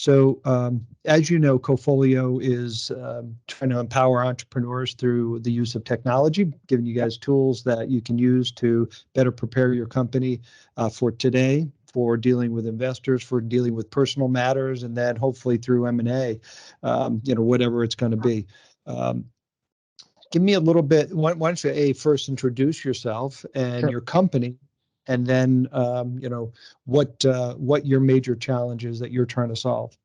So, as you know, Cofolio is trying to empower entrepreneurs through the use of technology, giving you guys tools that you can use to better prepare your company for today, for dealing with investors, for dealing with personal matters, and then hopefully through M&A, whatever it's going to be. Give me a little bit. Why don't you first introduce yourself and Sure. your company, and then what your major challenges that you're trying to solve.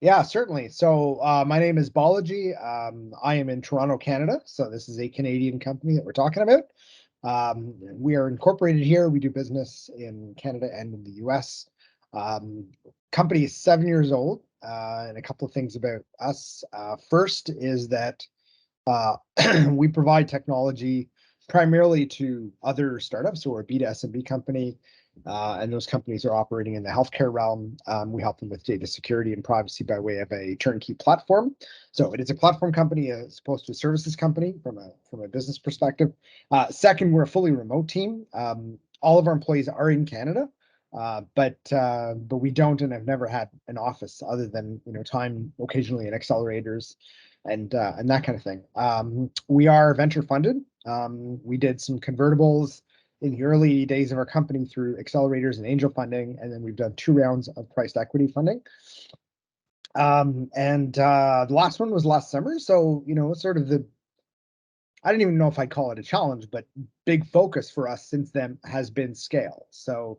Yeah, certainly. So my name is Balaji. I am in Toronto, Canada. So this is a Canadian company that we're talking about. We are incorporated here. We do business in Canada and in the US. Company is 7 years old, and a couple of things about us. First is that we provide technology primarily to other startups, so we're a B2SMB company, and those companies are operating in the healthcare realm. We help them with data security and privacy by way of a turnkey platform. So it is a platform company as opposed to a services company from a business perspective. Second, we're a fully remote team. All of our employees are in Canada, but we don't and have never had an office other than time occasionally in accelerators and that kind of thing. We are venture funded. We did some convertibles in the early days of our company through accelerators and angel funding, and then we've done 2 rounds of priced equity funding. The last one was last summer. So, sort of I don't even know if I'd call it a challenge, but big focus for us since then has been scale. So,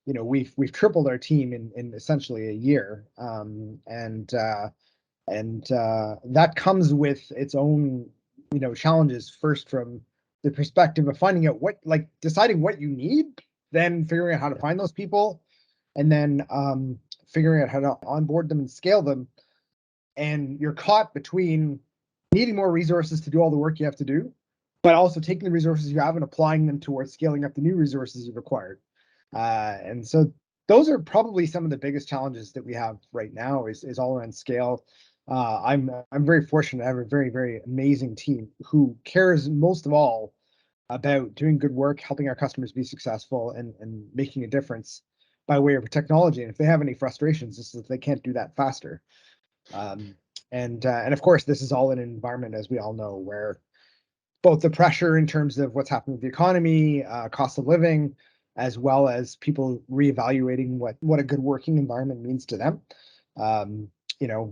we've tripled our team in essentially a year. That comes with its own, challenges. First, from the perspective of finding out deciding what you need, then figuring out how to find those people, and then figuring out how to onboard them and scale them. And you're caught between needing more resources to do all the work you have to do, but also taking the resources you have and applying them towards scaling up the new resources you've acquired. And so those are probably some of the biggest challenges that we have right now is all around scale. I'm very fortunate to have a very, very amazing team who cares most of all about doing good work, helping our customers be successful, and making a difference by way of technology. And if they have any frustrations, it's that they can't do that faster. And of course, this is all in an environment, as we all know, where both the pressure in terms of what's happening with the economy, cost of living, as well as people reevaluating what a good working environment means to them.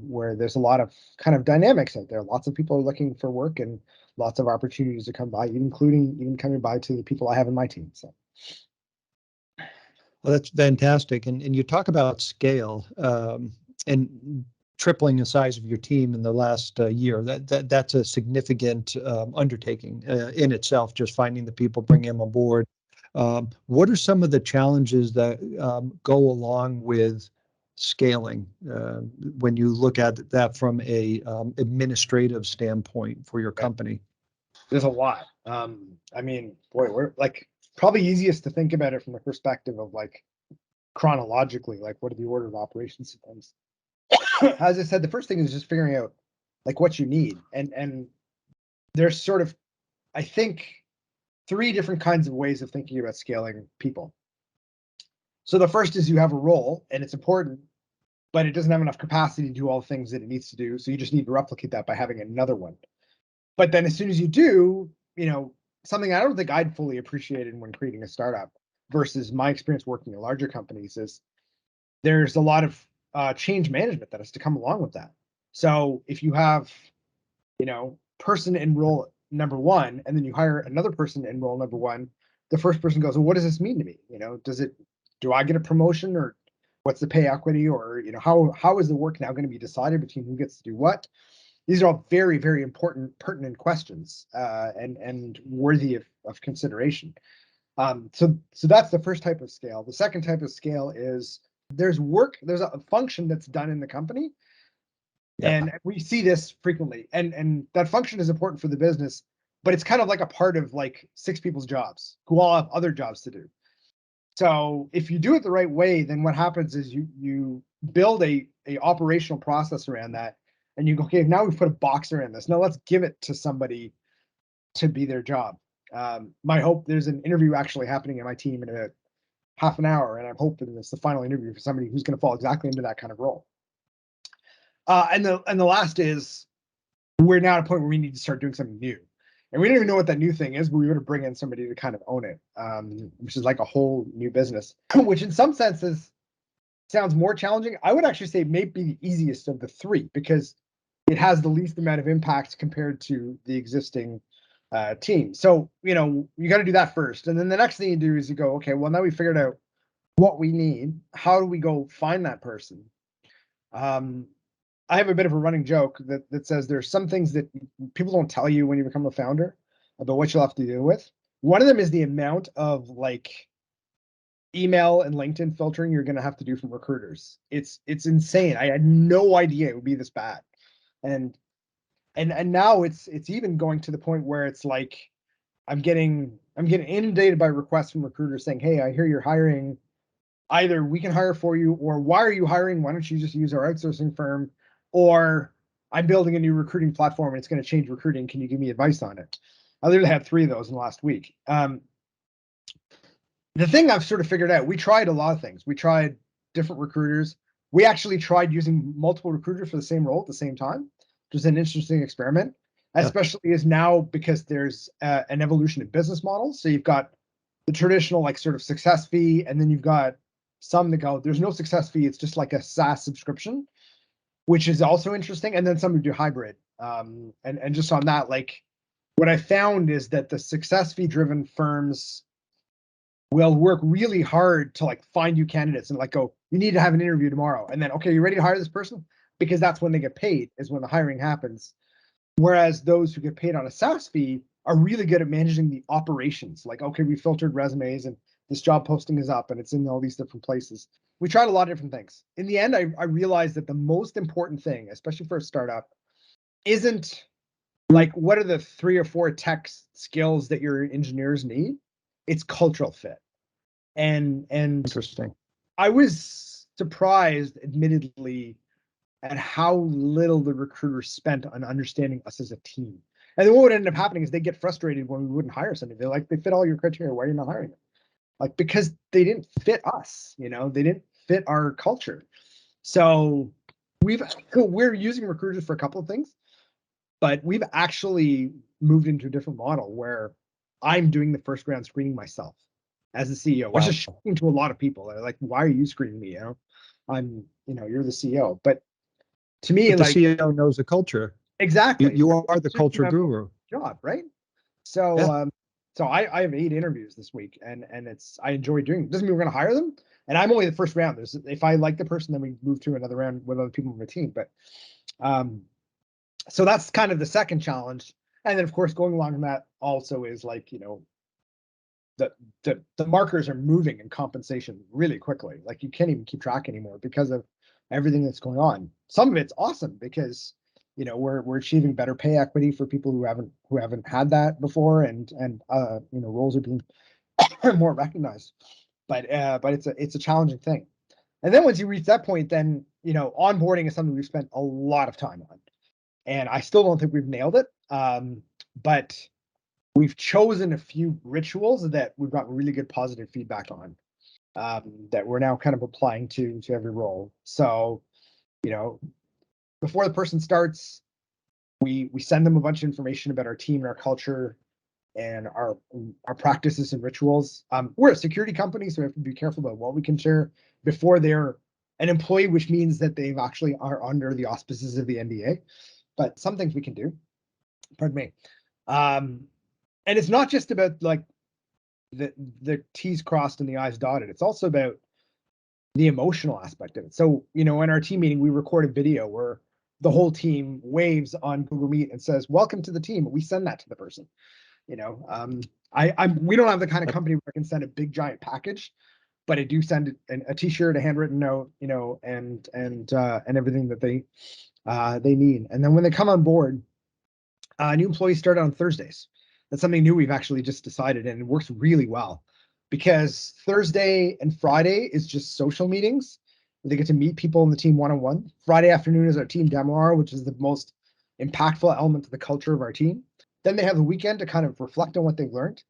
Where there's a lot of kind of dynamics out there. Lots of people are looking for work and lots of opportunities to come by, including even coming by to the people I have in my team. So. Well, that's fantastic. And you talk about scale and tripling the size of your team in the last year. That's a significant undertaking in itself, just finding the people, bringing them on board. What are some of the challenges that go along with scaling when you look at that from a administrative standpoint for your company? There's a lot. I mean, boy, we're probably easiest to think about it from the perspective of chronologically, what are the order of operations of things. As I said, the first thing is just figuring out what you need, and there's sort of, I think, 3 different kinds of ways of thinking about scaling people. So the first is you have a role and it's important, but it doesn't have enough capacity to do all the things that it needs to do. So you just need to replicate that by having another one. But then as soon as you do, something I don't think I'd fully appreciated when creating a startup versus my experience working in larger companies is there's a lot of change management that has to come along with that. So if you have, person in role number 1, and then you hire another person in role number 1, the first person goes, well, what does this mean to me? Do I get a promotion, or what's the pay equity, or how is the work now going to be decided between who gets to do what? These are all very, very important, pertinent questions, and worthy of consideration. So that's the first type of scale. The second type of scale is there's a function that's done in the company. Yeah. And we see this frequently, and that function is important for the business, but it's kind of like a part of 6 people's jobs who all have other jobs to do. So if you do it the right way, then what happens is you build a operational process around that, and you go, okay, now we've put a box around this. Now let's give it to somebody to be their job. My hope, there's an interview actually happening in my team in about half an hour, and I'm hoping it's the final interview for somebody who's going to fall exactly into that kind of role. And the last is we're now at a point where we need to start doing something new. And we don't even know what that new thing is, but we want to bring in somebody to kind of own it, which is like a whole new business, which in some senses sounds more challenging. I would actually say maybe the easiest of the three because it has the least amount of impact compared to the existing team. So, you got to do that first. And then the next thing you do is you go, okay, well, now we figured out what we need. How do we go find that person? I have a bit of a running joke that says there's some things that people don't tell you when you become a founder about what you'll have to deal with. One of them is the amount of like email and LinkedIn filtering you're going to have to do from recruiters. It's insane. I had no idea it would be this bad. And now it's even going to the point where it's like I'm getting inundated by requests from recruiters saying, "Hey, I hear you're hiring. Either we can hire for you, or why are you hiring? Why don't you just use our outsourcing firm? Or I'm building a new recruiting platform and it's going to change recruiting. Can you give me advice on it?" I literally had 3 of those in the last week. The thing I've sort of figured out, we tried a lot of things. We tried different recruiters. We actually tried using multiple recruiters for the same role at the same time, which is an interesting experiment, especially as now because there's an evolution in business models. So you've got the traditional like sort of success fee, and then you've got some that go, there's no success fee. It's just like a SaaS subscription, which is also interesting. And then some who do hybrid. And just on that, like what I found is that the success fee driven firms will work really hard to like find you candidates and like go, you need to have an interview tomorrow. And then, okay, you ready to hire this person? Because that's when they get paid, is when the hiring happens. Whereas those who get paid on a SaaS fee are really good at managing the operations. Like, okay, we filtered resumes and this job posting is up and it's in all these different places. We tried a lot of different things. In the end, I realized that the most important thing, especially for a startup, isn't like what are the 3 or 4 tech skills that your engineers need. It's cultural fit. And Interesting. I was surprised, admittedly, at how little the recruiters spent on understanding us as a team. And then what would end up happening is they get frustrated when we wouldn't hire somebody. They're like, they fit all your criteria. Why are you not hiring them? Like, because they didn't fit us, they didn't fit our culture. So we're using recruiters for a couple of things, but we've actually moved into a different model where I'm doing the first round screening myself as the CEO, which is shocking to a lot of people. They're like, why are you screening me? You're the CEO. But to me, but the CEO knows the culture. Exactly. You are the culture guru. Job, right? So, yeah. So I have 8 interviews this week, and I enjoy doing it. Doesn't mean we're going to hire them, and I'm only the first round. If I like the person, then we move to another round with other people on the team. But so that's kind of the second challenge, and then of course going along with that also is like the markers are moving in compensation really quickly. Like you can't even keep track anymore because of everything that's going on. Some of it's awesome because we're achieving better pay equity for people who haven't had that before, and roles are being more recognized. But it's a challenging thing. And then once you reach that point, then onboarding is something we've spent a lot of time on, and I still don't think we've nailed it. But we've chosen a few rituals that we've got really good positive feedback on, that we're now kind of applying to every role. So, before the person starts, we send them a bunch of information about our team and our culture and our practices and rituals. We're a security company, so we have to be careful about what we can share before they're an employee, which means that they've actually are under the auspices of the NDA. But some things we can do. Pardon me. And it's not just about like the T's crossed and the I's dotted. It's also about the emotional aspect of it. So, in our team meeting, we record a video where the whole team waves on Google Meet and says, "Welcome to the team." We send that to the person. We don't have the kind of company where I can send a big giant package, but I do send a T-shirt, a handwritten note, and everything that they need. And then when they come on board, new employees start on Thursdays. That's something new we've actually just decided, and it works really well because Thursday and Friday is just social meetings where they get to meet people in the team one-on-one. Friday afternoon is our team demo hour, which is the most impactful element to the culture of our team. Then they have the weekend to kind of reflect on what they've learned.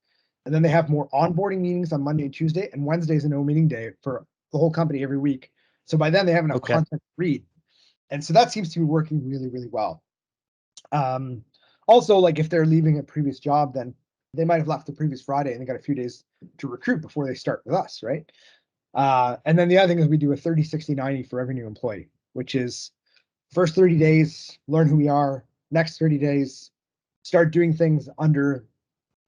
And then they have more onboarding meetings on Monday and Tuesday, and Wednesday is a no meeting day for the whole company every week. So by then they have enough content to read. And so that seems to be working really, really well. Also, like if they're leaving a previous job, then they might have left the previous Friday and they got a few days to recruit before they start with us, right? And then the other thing is we do a 30, 60, 90 for every new employee, which is first 30 days, learn who we are. Next 30 days, start doing things under,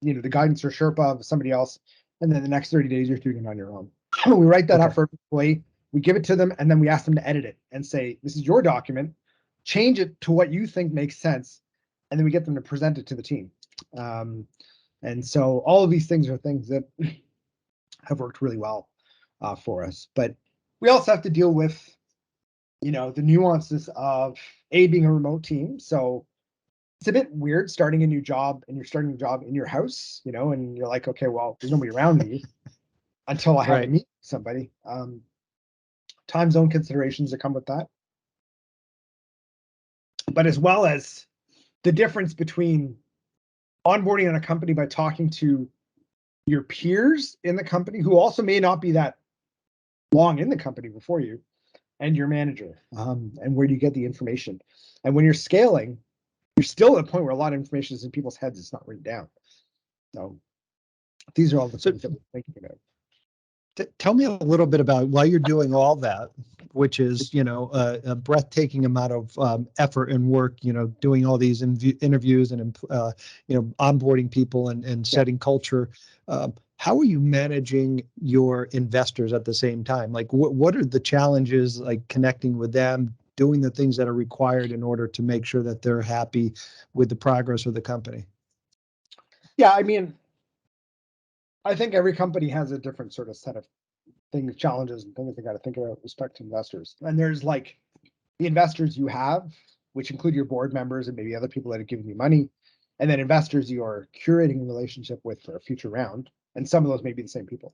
the guidance or Sherpa of somebody else. And then the next 30 days, you're doing it on your own. We write that up for every employee. We give it to them, and then we ask them to edit it and say, this is your document. Change it to what you think makes sense. And then we get them to present it to the team. And so all of these things are things that have worked really well for us. But we also have to deal with, the nuances of being a remote team. So it's a bit weird starting a new job, and you're starting a job in your house, and you're like, okay, well, there's nobody around me until I have to meet somebody. Time zone considerations that come with that. But as well as the difference between onboarding on a company by talking to your peers in the company who also may not be that long in the company before you, and your manager, and where do you get the information. And when you're scaling, you're still at a point where a lot of information is in people's heads, it's not written down. So these are all the things that we're thinking about. Tell me a little bit about why you're doing all that, which is, a breathtaking amount of effort and work, doing all these interviews and, onboarding people and setting culture. How are you managing your investors at the same time? Like, what are the challenges, like connecting with them, doing the things that are required in order to make sure that they're happy with the progress of the company? Yeah, I mean, I think every company has a different sort of set of things, challenges and things they got to think about with respect to investors. And there's like the investors you have, which include your board members and maybe other people that are giving you money, and then investors you are curating a relationship with for a future round. And some of those may be the same people.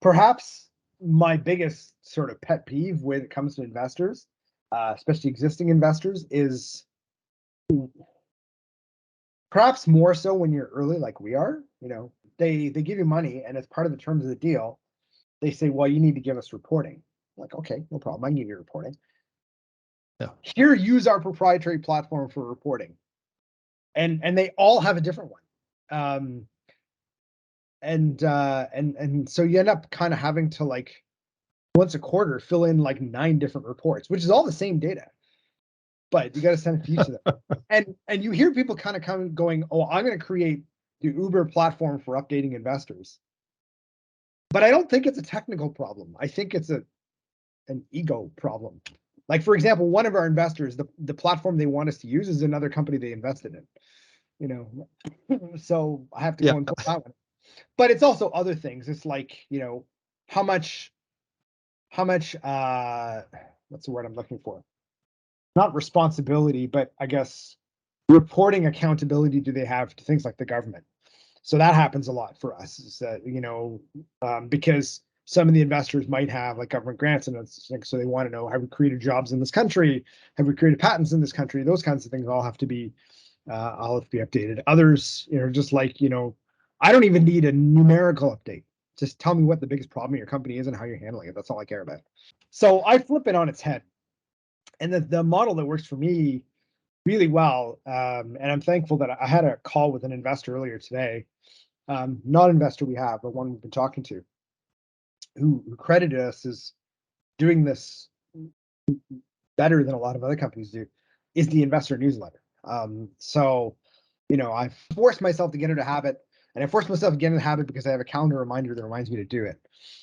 Perhaps my biggest sort of pet peeve when it comes to investors, especially existing investors, is perhaps more so when you're early like we are. They give you money, and as part of the terms of the deal, they say, well, you need to give us reporting. I'm like, okay, no problem, I can give you reporting. Yeah. Here, use our proprietary platform for reporting. And they all have a different one. And so you end up kind of having to, like, once a quarter fill in like 9 different reports, which is all the same data, but you got to send it to each of them. And you hear people kind of going, oh, I'm going to create the Uber platform for updating investors. But I don't think it's a technical problem. I think it's an ego problem. Like, for example, one of our investors, the platform they want us to use is another company they invested in, so I have to go and put that one. But it's also other things. It's like, how much, what's the word I'm looking for? Not responsibility, but I guess reporting accountability do they have to things like the government? So that happens a lot for us, is that, because some of the investors might have like government grants, and so they want to know, have we created jobs in this country? Have we created patents in this country? Those kinds of things all have to be updated. Others, just like, I don't even need a numerical update. Just tell me what the biggest problem in your company is and how you're handling it. That's all I care about. So I flip it on its head. And the model that works for me really well, and I'm thankful that I had a call with an investor earlier today, not an investor we have, but one we've been talking to, who credited us as doing this better than a lot of other companies do, is the investor newsletter. So, I forced myself to get into a habit, and I forced myself to get into the habit because I have a calendar reminder that reminds me to do it.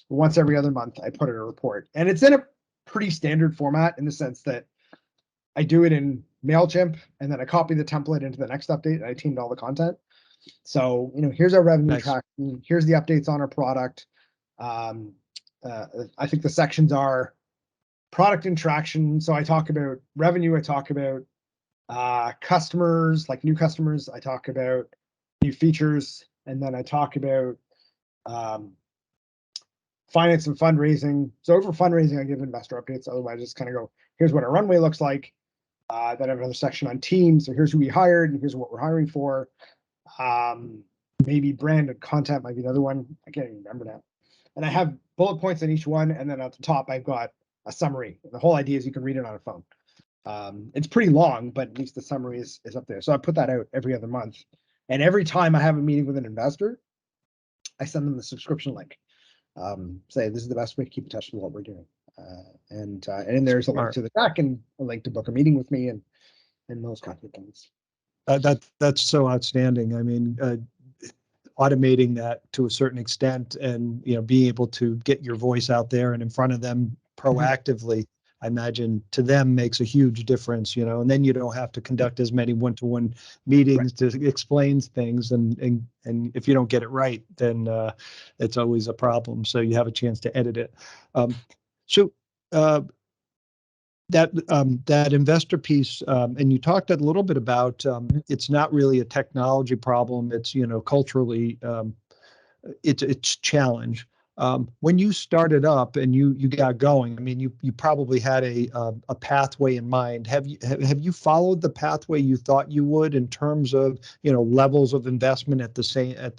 Once every other month, I put in a report, and it's in a pretty standard format in the sense that I do it in MailChimp, and then I copy the template into the next update, and I teamed all the content. So, here's our revenue tracking. Here's the updates on our product. I think the sections are product interaction. So I talk about revenue. I talk about customers, like new customers. I talk about new features, and then I talk about finance and fundraising. So over fundraising, I give investor updates. Otherwise, I just kind of go, here's what our runway looks like. Then I have another section on teams. So here's who we hired, and here's what we're hiring for. Maybe brand and content might be another one. I can't even remember now. And I have bullet points on each one. And then at the top, I've got a summary. The whole idea is you can read it on a phone. It's pretty long, but at least the summary is up there. So I put that out every other month. And every time I have a meeting with an investor, I send them the subscription link. Say this is the best way to keep in touch with what we're doing. And then there's a link to the deck and a link to book a meeting with me and those kinds of things. That's so outstanding. I mean, automating that to a certain extent, and being able to get your voice out there and in front of them proactively, I imagine to them makes a huge difference. And then you don't have to conduct as many one-to-one meetings to explain things, and if you don't get it right, then it's always a problem. So you have a chance to edit it. That investor piece, and you talked a little bit about it's not really a technology problem. It's culturally it's challenge. When you started up and you got going, I mean, you probably had a pathway in mind. Have you followed the pathway you thought you would in terms of levels of investment at the same at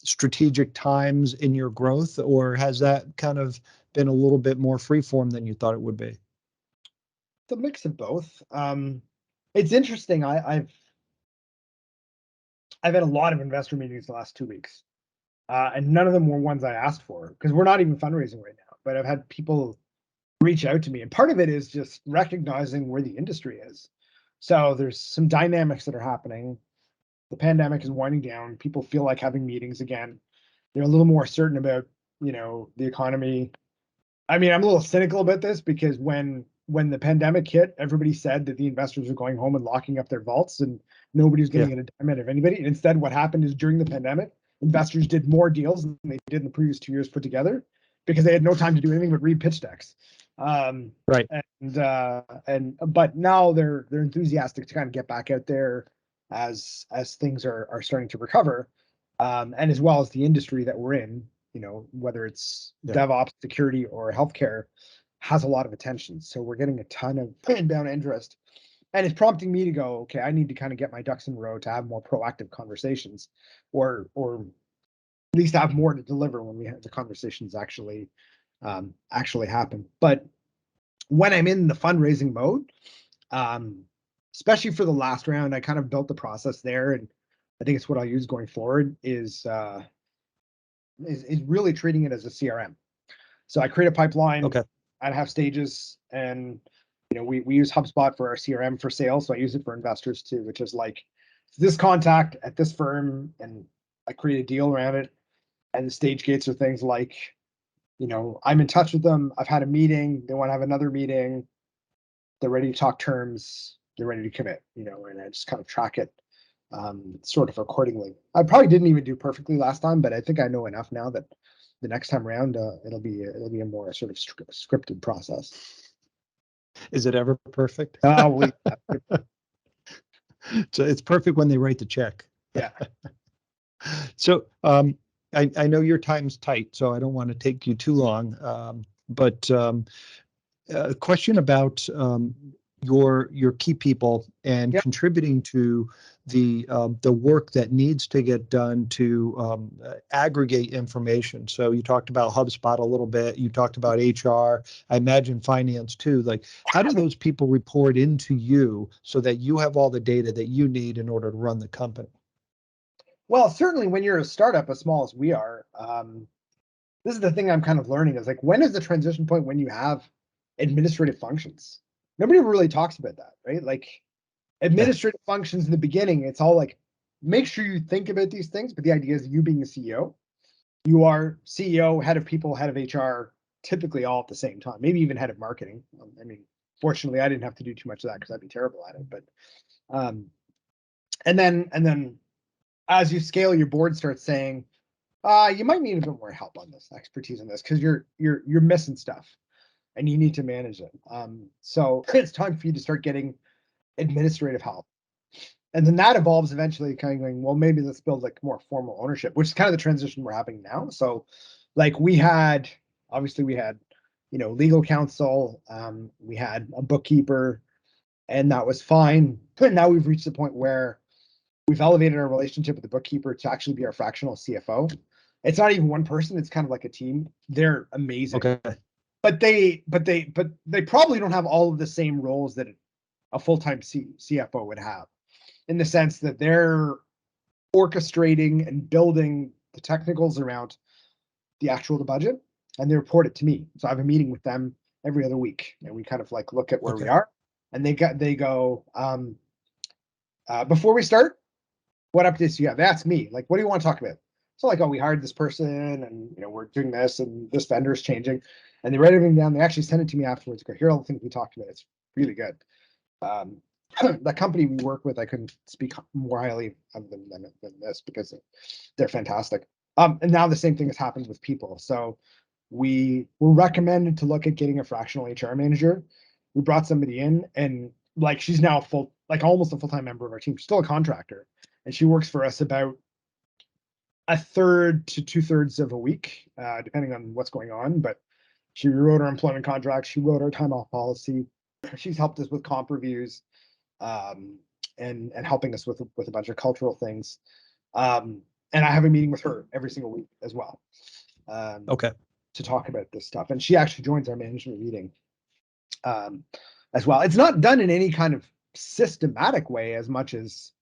strategic times in your growth, or has that kind of been a little bit more freeform than you thought it would be? It's a mix of both. It's interesting. I've had a lot of investor meetings the last 2 weeks, and none of them were ones I asked for because we're not even fundraising right now. But I've had people reach out to me, and part of it is just recognizing where the industry is. So there's some dynamics that are happening. The pandemic is winding down. People feel like having meetings again. They're a little more certain about the economy. I mean, I'm a little cynical about this because when the pandemic hit, everybody said that the investors were going home and locking up their vaults and nobody was getting a dime out of anybody. And instead, what happened is during the pandemic, investors did more deals than they did in the previous 2 years put together because they had no time to do anything but read pitch decks. Right. But now they're enthusiastic to kind of get back out there as things are starting to recover, and as well as the industry that we're in. Whether it's DevOps, security, or healthcare, has a lot of attention. So we're getting a ton of inbound interest, and it's prompting me to go, okay, I need to kind of get my ducks in a row to have more proactive conversations, or at least have more to deliver when we have the conversations actually happen. But when I'm in the fundraising mode, especially for the last round, I kind of built the process there, and I think it's what I'll use going forward is really treating it as a CRM. So I create a pipeline. Okay. I have stages, and we use HubSpot for our CRM for sales. So I use it for investors too, which is like this contact at this firm, and I create a deal around it. And the stage gates are things like, I'm in touch with them. I've had a meeting. They want to have another meeting. They're ready to talk terms. They're ready to commit. And I just kind of track it sort of accordingly. I probably didn't even do perfectly last time, but I think I know enough now that the next time around it'll be a more sort of scripted process. Is it ever perfect? So it's perfect when they write the check. Yeah. So I know your time's tight, so I don't want to take you too long. But a question about your key people and contributing to the work that needs to get done to aggregate information. So you talked about HubSpot a little bit. You talked about HR. I imagine finance too. Like, how do those people report into you so that you have all the data that you need in order to run the company? Well, certainly when you're a startup as small as we are, this is the thing I'm kind of learning is like, when is the transition point when you have administrative functions? Nobody really talks about that, right? Like administrative functions in the beginning, it's all like, make sure you think about these things, but the idea is you being the CEO, you are CEO, head of people, head of HR, typically all at the same time, maybe even head of marketing. I mean, fortunately, I didn't have to do too much of that because I'd be terrible at it. But and then as you scale, your board starts saying, you might need a bit more help on this, expertise on this, because you're missing stuff and you need to manage it. So it's time for you to start getting administrative help. And then that evolves eventually kind of going, well, maybe let's build like more formal ownership, which is kind of the transition we're having now. So like we had legal counsel, we had a bookkeeper, and that was fine. But now we've reached the point where we've elevated our relationship with the bookkeeper to actually be our fractional CFO. It's not even one person, it's kind of like a team. They're amazing. Okay. but they probably don't have all of the same roles that a full-time CFO would have, in the sense that they're orchestrating and building the technicals around the budget, and they report it to me. So I have a meeting with them every other week, and we kind of like look at where we are, and they go, before we start, what updates do you have? They ask me, like, what do you want to talk about? So like, oh, we hired this person, and we're doing this, and this vendor is changing, and they write everything down. They actually send it to me afterwards. Go, here are all the things we talked about. It's really good. The company we work with, I couldn't speak more highly of them than this, because they're fantastic. And now the same thing has happened with people. So we were recommended to look at getting a fractional HR manager. We brought somebody in, and like, she's now almost a full-time member of our team. She's still a contractor, and she works for us about a third to 2/3 of a week, depending on what's going on. But she wrote our employment contract. She wrote our time off policy. She's helped us with comp reviews, and helping us with a bunch of cultural things. And I have a meeting with her every single week as well. To talk about this stuff. And she actually joins our management meeting as well. It's not done in any kind of systematic way as much as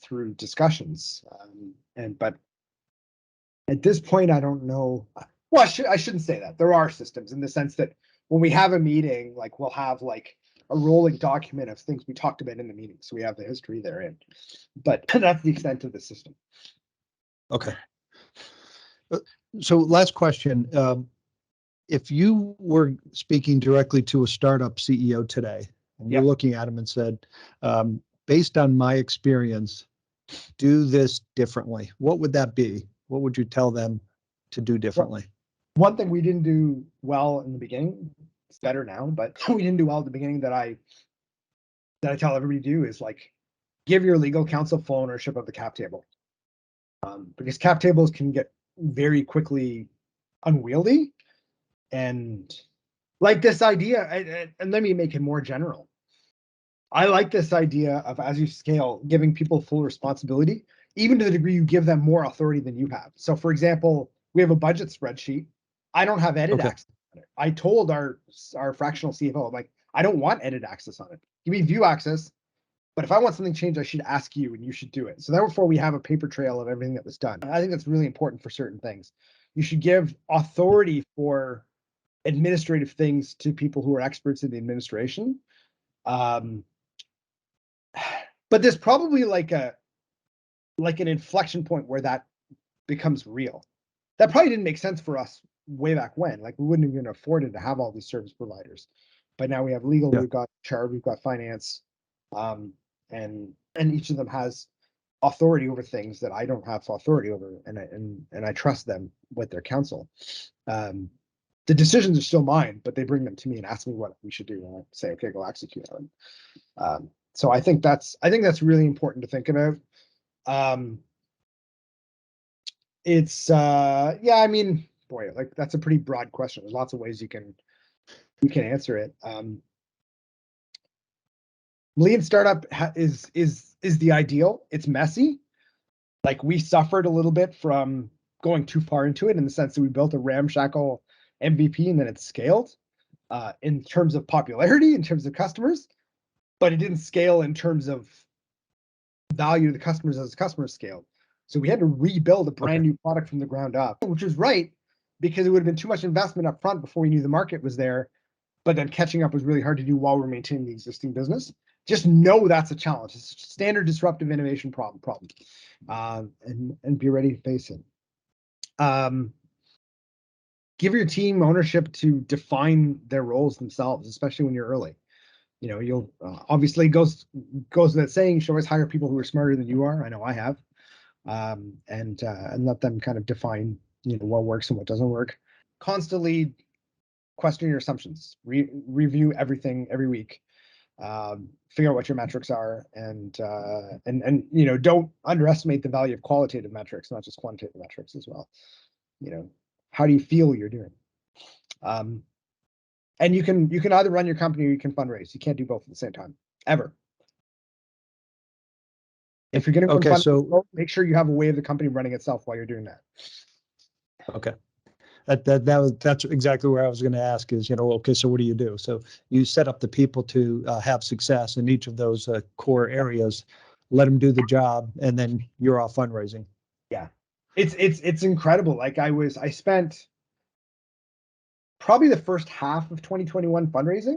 through discussions. But at this point, I don't know. Well, I shouldn't say that. There are systems, in the sense that when we have a meeting, like, we'll have like a rolling document of things we talked about in the meeting. So we have the history therein. But that's the extent of the system. Okay. So last question. If you were speaking directly to a startup CEO today, and you're looking at him and said, based on my experience, do this differently, what would that be? What would you tell them to do differently? One thing we didn't do well in the beginning, it's better now, but we didn't do well at the beginning, that I tell everybody to do, is like, give your legal counsel full ownership of the cap table. Because cap tables can get very quickly unwieldy. And like this idea, and let me make it more general. I like this idea of, as you scale, giving people full responsibility, even to the degree you give them more authority than you have. So for example, we have a budget spreadsheet. I don't have edit access on it. I told our fractional CFO, I'm like, I don't want edit access on it. Give me view access, but if I want something changed, I should ask you, and you should do it. So therefore, we have a paper trail of everything that was done. I think that's really important for certain things. You should give authority for administrative things to people who are experts in the administration. But there's probably like an inflection point where that becomes real. That probably didn't make sense for us way back when. Like, we wouldn't have even afforded to have all these service providers. But now we have legal, we've got HR, we've got finance, and each of them has authority over things that I don't have authority over, and I trust them with their counsel. The decisions are still mine, but they bring them to me and ask me what we should do, and I say, okay, go execute on them. So I think that's really important to think about. It's I mean, boy, like, that's a pretty broad question. There's lots of ways you can answer it. Lean startup is the ideal. It's messy. Like, we suffered a little bit from going too far into it, in the sense that we built a ramshackle MVP and then it scaled in terms of popularity, in terms of customers, but it didn't scale in terms of value to the customers as customers scaled. So we had to rebuild a brand new product from the ground up, which is right, because it would have been too much investment up front before we knew the market was there. But then catching up was really hard to do while we're maintaining the existing business. Just know that's a challenge. It's a standard disruptive innovation problem. And be ready to face it. Give your team ownership to define their roles themselves, especially when you're early. You'll obviously goes without saying, you should always hire people who are smarter than you are. I know I have, and let them kind of define what works and what doesn't work. Constantly question your assumptions. Review everything every week. Figure out what your metrics are, and don't underestimate the value of qualitative metrics, not just quantitative metrics as well. How do you feel you're doing? And you can either run your company or you can fundraise. You can't do both at the same time, ever. If you're going to so make sure you have a way of the company running itself while you're doing that. Okay. That's exactly where I was going to ask is, okay, so what do you do? So you set up the people to have success in each of those core areas, let them do the job, and then you're off fundraising. Yeah, it's incredible. Like I spent probably the first half of 2021 fundraising,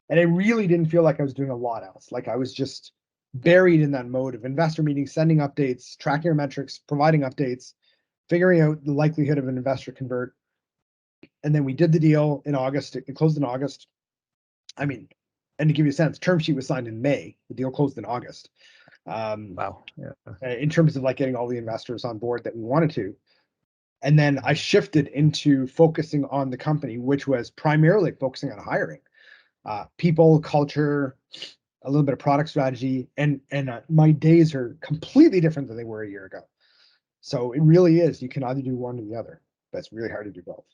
and I really didn't feel like I was doing a lot else. Like I was just buried in that mode of investor meetings, sending updates, tracking our metrics, providing updates, figuring out the likelihood of an investor convert. And then we did the deal in August. It closed in August. I mean, and to give you a sense, term sheet was signed in May. The deal closed in August. Wow. Yeah. In terms of like getting all the investors on board that we wanted to. And then I shifted into focusing on the company, which was primarily focusing on hiring, people, culture, a little bit of product strategy, and my days are completely different than they were a year ago. So it really is. You can either do one or the other, but it's really hard to do both.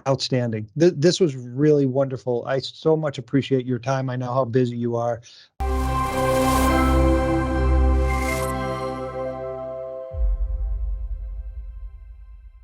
Outstanding. This was really wonderful. I so much appreciate your time. I know how busy you are.